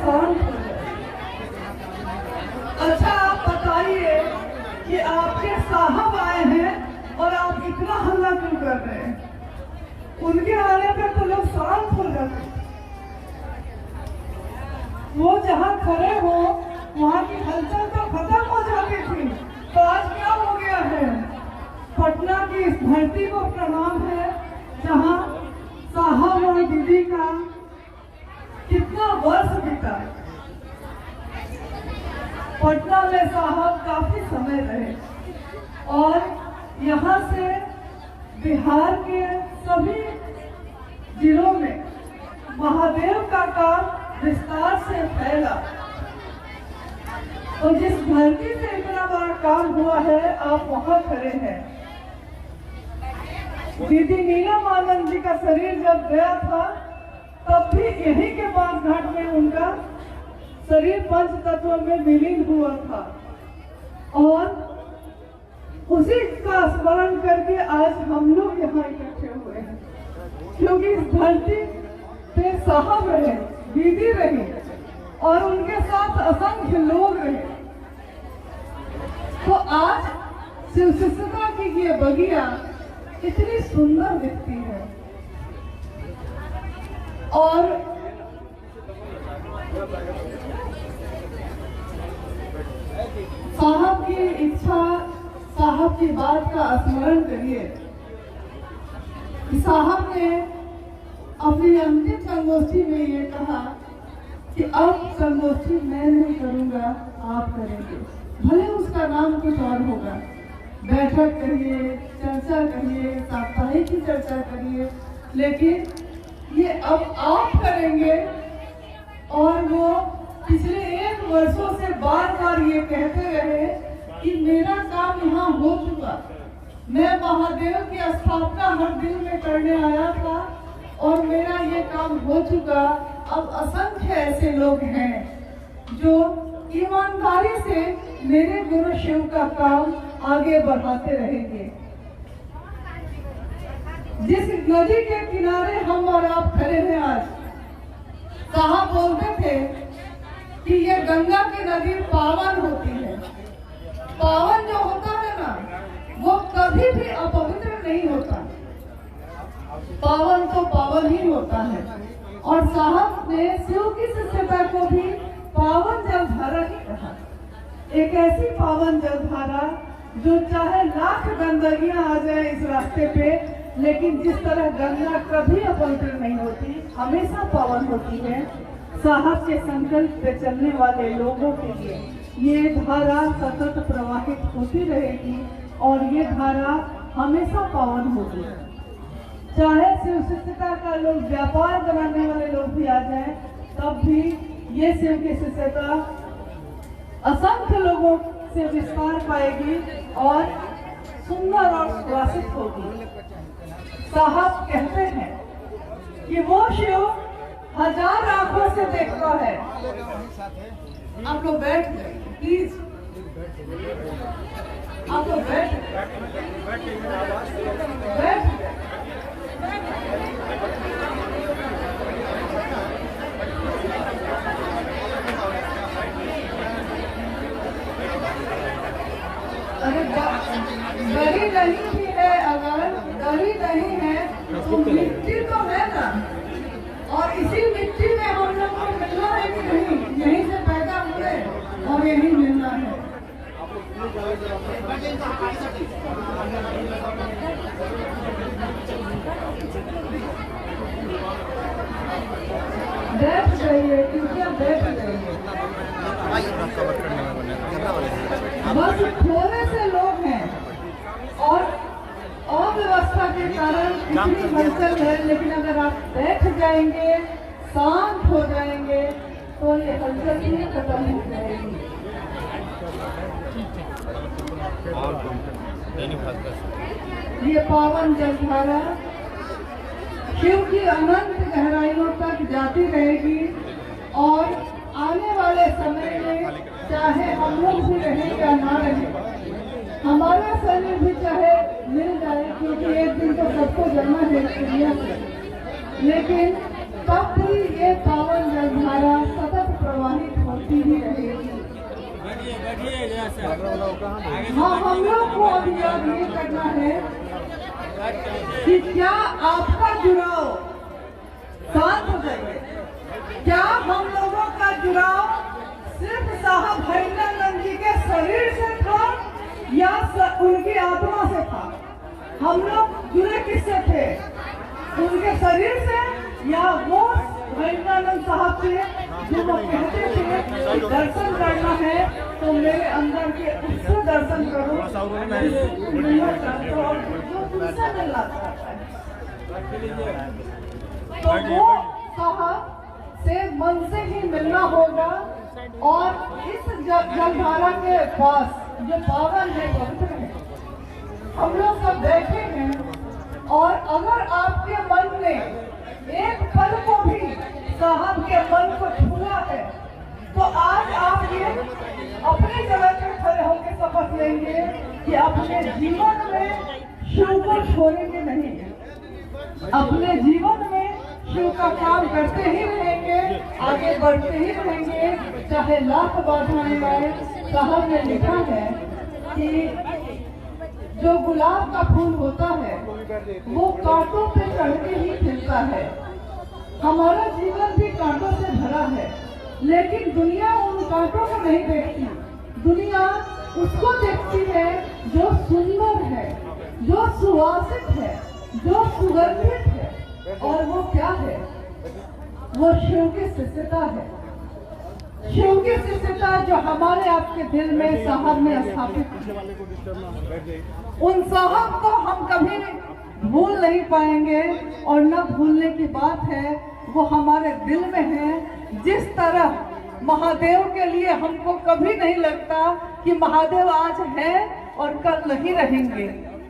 शांत हो जाए। अच्छा आप बताइए कि आपके साहब आए हैं और आप इतना हल्ला क्यों कर रहे हैं? उनके आने पे तो लोग शांत हो जाते। वो जहाँ खड़े हो वहाँ की हलचल तो खत्म हो जाती थी, तो आज क्या हो गया है? पटना की इस धरती को प्रणाम है जहाँ साहब और दीदी का कितना वर्ष बीता। पटना में साहब काफी समय रहे और यहाँ से बिहार के सभी जिलों में महादेव का काम विस्तार से फैला। और जिस धरती से इतना बड़ा काम हुआ है आप वहां खड़े हैं। दीदी नीलम जी का शरीर जब गया था तब भी यहीं के बाग घाट में उनका शरीर पंच तत्वों में विलीन हुआ था और उसी का स्मरण करके आज हम लोग यहाँ इकट्ठे हुए हैं, क्योंकि इस धरती पे साहब रहे, दीदी रहे और उनके साथ असंख्य लोग रहे। तो आज शिव शिष्यता की ये बगिया इतनी सुंदर दिखती है और साहब की इच्छा, साहब की बात का स्मरण करिए। साहब ने अपनी अंतिम संगोष्ठी में ये कहा कि अब संगोष्ठी मैं नहीं करूंगा, आप करेंगे। भले उसका नाम कुछ और होगा, बैठक करिए, चर्चा करिए, साप्ताहिक की चर्चा करिए, लेकिन ये अब आप करेंगे। और वो पिछले 1 वर्षों से बार बार ये कहते रहे कि मेरा काम यहाँ हो चुका, मैं महादेव की स्थापना हर दिल में करने आया था और मेरा ये काम हो चुका। अब असंख्य ऐसे लोग हैं जो ईमानदारी से मेरे गुरु शिव का काम आगे बढ़ाते रहेंगे। जिस नदी के किनारे हम और आप खड़े हैं आज, साहब बोलते थे कि ये गंगा की नदी पावन होती है। पावन जो होता है ना, वो कभी भी अपवित्र नहीं होता, पावन तो पावन ही होता है। और साहब ने शिव की शिष्यता को भी पावन जलधारा ही कहा। एक ऐसी पावन जलधारा जो चाहे लाख गंदगियां आ जाए इस रास्ते पे, लेकिन जिस तरह गंगा कभी अपवित्र नहीं होती, हमेशा पावन होती है। साहब के संकल्प पे चलने वाले लोगों के लिए ये धारा सतत प्रवाहित होती रहेगी और ये धारा हमेशा पावन होगी। चाहे शिव शिष्यता का लोग व्यापार बनाने वाले लोग भी आ जाएं, तब भी ये शिव की शिष्यता असंख्य लोगों से विस्तार पाएगी और सुंदर और सुवासित होगी। साहब कहते हैं कि वो शिव 1000 आंखों से देखता है। आप लोग बैठ गए प्लीज, आप लोग बैठ अरे दरी नहीं भी है, अगर दरी नहीं है तो मिट्टी तो है ना, और इसी मिट्टी में हम लोग को मिलना है कि नहीं? यहीं से पैदा हुए और यहीं मिलना है। बैठ जाइए, कृपया बैठ जाइए। बस थोड़े से लोग हैं और अव्यवस्था के कारण इतनी हलचल है, लेकिन अगर आप बैठ जाएंगे, शांत हो जाएंगे, तो ये हलचल भी खत्म हो जाएगी। ये पावन जलधारा शिव की अनंत गहराइयों तक जाती रहेगी और आने वाले समय में चाहे हम लोग भी रहें या ना रहें, हमारा शरीर भी चाहे मिल जाए, क्योंकि एक दिन तो सबको जाना है दुनिया से, लेकिन तब भी ये पावन जलधारा सतत हाँ, हम लोग को अब याद ये करना है कि क्या आपका जुड़ाव, शांत हो जाइए, क्या हम लोगों का जुड़ाव सिर्फ साहब भैरवानंद जी के शरीर से था या उनकी आत्मा से था? हम लोग जुड़े किससे थे? उनके शरीर से या वो भैरवानंद साहब से जो वो कहते थे दर्शन करना है तो मेरे अंदर के उससे दर्शन करो और जो तुमसे मिलना चाहता है। तो वो साहब से मन से ही मिलना होगा और इस जलधारा के पास जो पावन है पवित्र है, हम लोग सब बैठे हैं और अगर आपके मन ने एक पल को भी साहब के मन को छुआ है तो आज आप ये अपनी जगह पर खड़े होकर शपथ लेंगे कि अपने जीवन में शिव को छोड़ेंगे नहीं, अपने जीवन में शिव का काम करते ही रहेंगे, आगे बढ़ते ही रहेंगे, चाहे लाख बाधाएं आए। साहब ने लिखा है कि जो गुलाब का फूल होता है वो कांटों पे चढ़ के ही खिलता है। हमारा जीवन भी कांटों से भरा है, लेकिन दुनिया उन कांटों को नहीं देखती। दुनिया उसको देखती है जो सुंदर है, जो सुवासित है, जो सुगंधित है। और वो क्या है? वो शिव की शिष्यता है। शिव की शिष्यता जो हमारे आपके दिल में साहब ने स्थापित की, उन साहब को हम कभी भूल नहीं पाएंगे और न भूलने की बात है, वो हमारे दिल में है। जिस तरह महादेव के लिए हमको कभी नहीं लगता कि महादेव आज है और कल नहीं रहेंगे,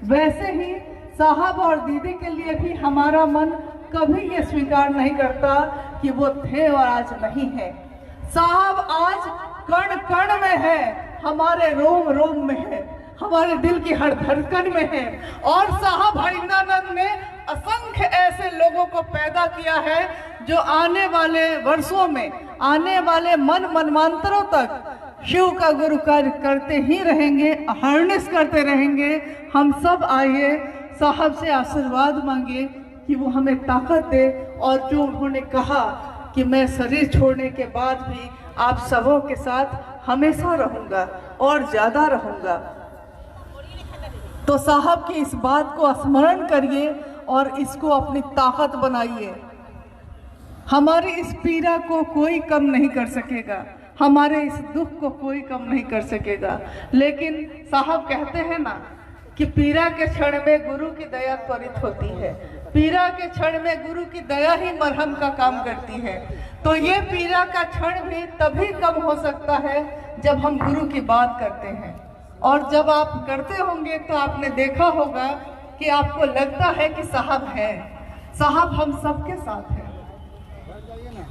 वैसे ही साहब और दीदी के लिए भी हमारा मन कभी ये स्वीकार नहीं करता कि वो थे और आज नहीं है। साहब आज कण कण में है, हमारे रोम रोम में है, हमारे दिल की हर धड़कन में है। और साहब भैरवानंद ने असंख्य ऐसे लोगों को पैदा किया है जो आने वाले वर्षों में, आने वाले मनमांतरों तक शिव का गुरु कार्य करते ही रहेंगे, अहर्निश करते रहेंगे। हम सब आइए साहब से आशीर्वाद मांगे कि वो हमें ताकत दे, और जो उन्होंने कहा कि मैं शरीर छोड़ने के बाद भी आप सबों के साथ हमेशा रहूंगा और ज्यादा रहूंगा, तो साहब की इस बात को स्मरण करिए और इसको अपनी ताकत बनाइए। हमारी इस पीड़ा को कोई कम नहीं कर सकेगा, हमारे इस दुख को कोई कम नहीं कर सकेगा। लेकिन साहब कहते हैं ना कि पीड़ा के क्षण में गुरु की दया त्वरित होती है, पीड़ा के क्षण में गुरु की दया ही मरहम का काम करती है। तो ये पीड़ा का क्षण भी तभी कम हो सकता है जब हम गुरु की बात करते हैं। और जब आप करते होंगे तो आपने देखा होगा कि आपको लगता है कि साहब है, साहब हम सबके साथ हैं।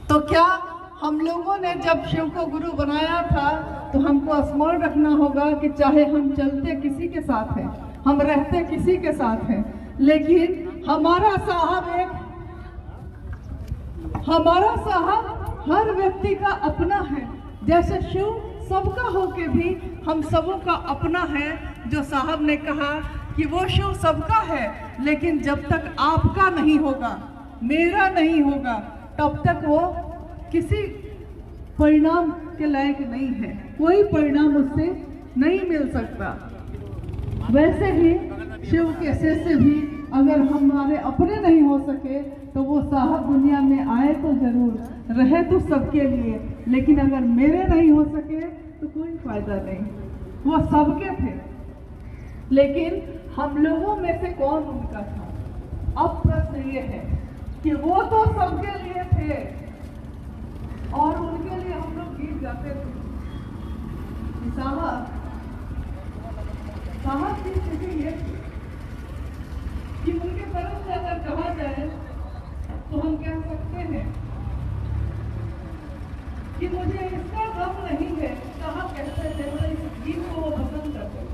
तो क्या हम लोगों ने जब शिव को गुरु बनाया था तो हमको स्मरण रखना होगा कि चाहे हम चलते किसी के साथ हैं, हम रहते किसी के साथ हैं, लेकिन हमारा साहब हर व्यक्ति का अपना है। जैसे शिव सबका होके भी हम सबों का अपना है। जो साहब ने कहा कि वो शिव सबका है, लेकिन जब तक आपका नहीं होगा, मेरा नहीं होगा, तब तक वो किसी परिणाम के लायक नहीं है, कोई परिणाम उससे नहीं मिल सकता। वैसे ही शिव के शिष्य भी अगर हमारे अपने नहीं हो सके तो वो साहब दुनिया में आए तो जरूर, रहे तो सबके लिए, लेकिन अगर मेरे नहीं हो सके तो कोई फायदा नहीं। वो सबके थे, लेकिन हम लोगों में से कौन उनका था? अब प्रश्न ये है कि वो तो सबके लिए थे और उनके लिए हम लोग गीत गाते थे। साहब की स्थिति ये थी कि उनके तरफ से अगर कहा जाए तो हम कह सकते हैं कि मुझे इसका गम नहीं है। साहब कहते थे, मतलब इस गीत को वो पसंद करते थे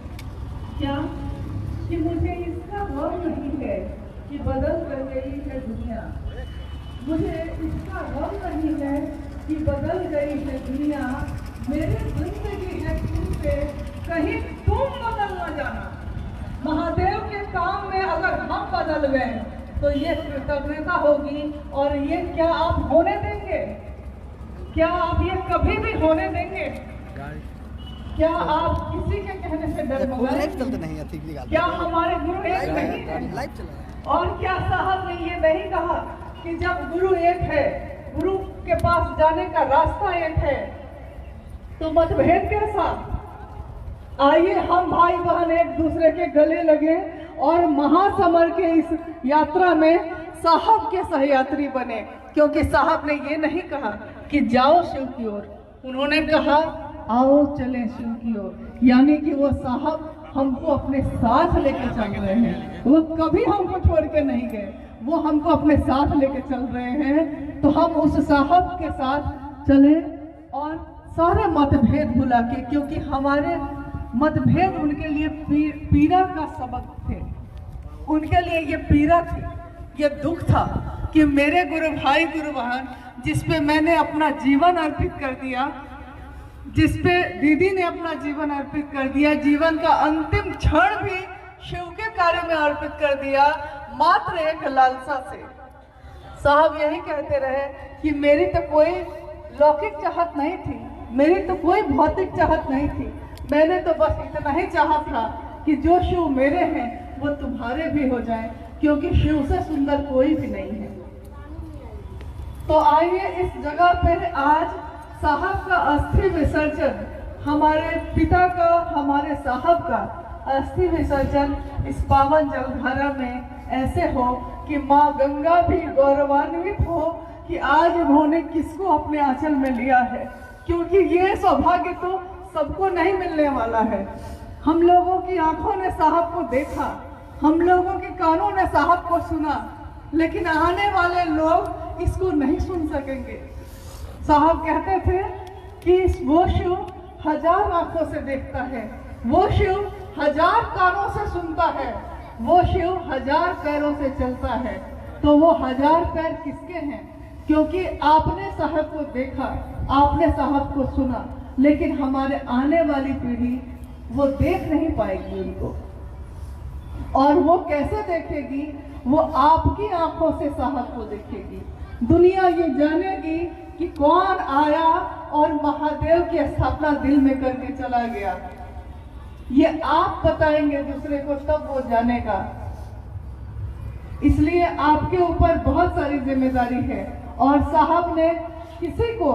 क्या कि मुझे इसका गम नहीं है कि बदल कर गई है दुनिया, मुझे इसका गम नहीं है कि बदल गई है दुनिया, मेरी जिंदगी है तुमसे, कहीं तुम बदल न जाना। महादेव के काम में अगर हम बदल गए तो ये कृतज्ञता होगी, और ये क्या आप होने देंगे? क्या आप ये कभी भी होने देंगे? क्या आप किसी के कहने से डर? क्या हमारे गुरु एक नहीं है? और क्या साहब ने ये नहीं कहा कि जब गुरु एक है, गुरु के पास जाने का रास्ता एक है, तो मतभेद कैसा? आइए हम भाई बहन एक दूसरे के गले लगे और महासमर के इस यात्रा में साहब के सहयात्री बने। क्योंकि साहब ने ये नहीं कहा कि जाओ शिव की ओर, उन्होंने कहा आओ चलें शिव की ओर। यानी कि वो साहब हमको अपने साथ लेके चल रहे हैं, वो कभी हमको छोड़ के नहीं गए, वो हमको अपने साथ लेके चल रहे हैं। तो हम उस साहब के साथ चले और सारे मतभेद भुला के, क्योंकि हमारे मतभेद उनके लिए पीड़ा का सबक थे, उनके लिए ये पीड़ा थी, ये दुख था कि मेरे गुरु भाई गुरु बहन जिस पे मैंने अपना जीवन अर्पित कर दिया, जिस पे दीदी ने अपना जीवन अर्पित कर दिया, जीवन का अंतिम क्षण भी शिव के कार्य में अर्पित कर दिया, मात्र एक लालसा से। साहब यही कहते रहे कि मेरी तो कोई लौकिक चाहत नहीं थी, मेरी तो कोई भौतिक चाहत नहीं थी, मैंने तो बस इतना ही चाहा था कि जो शिव मेरे हैं वो तुम्हारे भी हो जाए, क्योंकि शिव से सुंदर कोई भी नहीं है। तो आइए इस जगह पर आज साहब का अस्थि विसर्जन, हमारे पिता का, हमारे साहब का अस्थि विसर्जन इस पावन जलधारा में ऐसे हो कि माँ गंगा भी गौरवान्वित हो कि आज उन्होंने किसको अपने आंचल में लिया है। क्योंकि ये सौभाग्य तो सबको नहीं मिलने वाला है। हम लोगों की आंखों ने साहब को देखा, हम लोगों के कानों ने साहब को सुना, लेकिन आने वाले लोग इसको नहीं सुन सकेंगे। साहब कहते थे कि वो शिव 1000 आंखों से देखता है, वो शिव 1000 कानों से सुनता है, वो शिव 1000 पैरों से चलता है। तो वो 1000 पैर किसके हैं? क्योंकि आपने साहब को देखा, आपने साहब को सुना, लेकिन हमारे आने वाली पीढ़ी वो देख नहीं पाएगी उनको। और वो कैसे देखेगी? वो आपकी आंखों से साहब को देखेगी। दुनिया ये जानेगी कि कौन आया और महादेव की स्थापना दिल में करके चला गया। ये आप बताएंगे दूसरे को, तब वो जानेगा। इसलिए आपके ऊपर बहुत सारी जिम्मेदारी है। और साहब ने किसी को,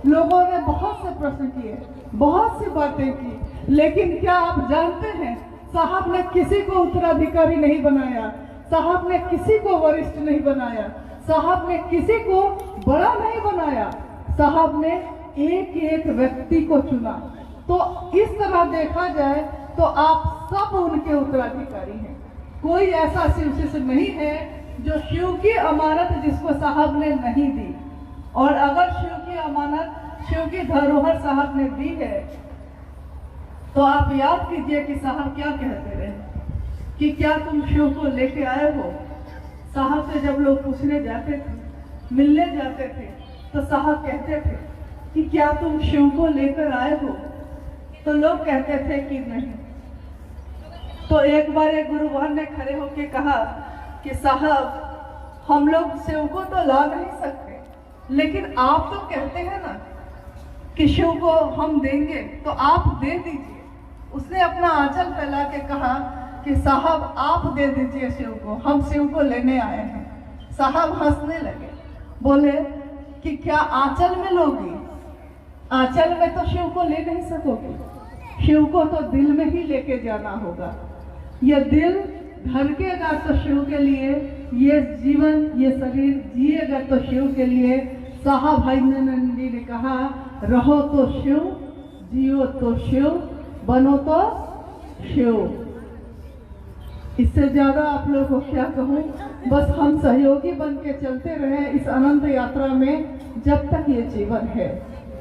लोगों ने बहुत से प्रश्न किए, बहुत सी बातें की, लेकिन क्या आप जानते हैं साहब ने किसी को उत्तराधिकारी नहीं बनाया, साहब ने किसी को वरिष्ठ नहीं बनाया, साहब ने किसी को बड़ा नहीं बनाया, साहब ने एक एक व्यक्ति को चुना। तो इस तरह देखा जाए तो आप सब उनके उत्तराधिकारी हैं। कोई ऐसा शिव शिष्य नहीं है जो शिव की अमानत जिसको साहब ने नहीं दी। और अगर शिव की अमानत, शिव की धरोहर साहब ने दी है, तो आप याद कीजिए कि साहब क्या कहते रहे कि क्या तुम शिव को लेके आए हो। साहब से जब लोग पूछने जाते थे, मिलने जाते थे, तो साहब कहते थे कि क्या तुम शिव को लेकर आए हो? तो लोग कहते थे कि नहीं। तो एक बार एक गुरुवान ने खड़े होकर कहा कि साहब, हम लोग शिव को तो ला नहीं सकते, लेकिन आप तो कहते हैं ना कि शिव को हम देंगे, तो आप दे दीजिए। उसने अपना आंचल फैला के कहा कि साहब आप दे दीजिए शिव को, हम शिव को लेने आए हैं। साहब हंसने लगे, बोले कि क्या आंचल में लोगी? आंचल में तो शिव को ले नहीं सकोगे, शिव को तो दिल में ही लेके जाना होगा। ये दिल धड़केगा तो शिव के लिए, ये जीवन, ये शरीर जिएगा तो शिव के लिए। साहब भाई जी ने कहा, रहो तो शिव, जियो तो शिव, बनो तो शिव। इससे ज्यादा आप लोगों को क्या कहूँ, बस हम सहयोगी बन के चलते रहे इस अनंत यात्रा में, जब तक ये जीवन है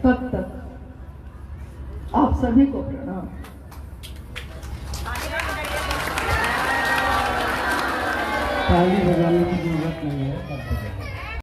तब तक। आप सभी को प्रणाम। ताली बजाने की जरूरत नहीं है।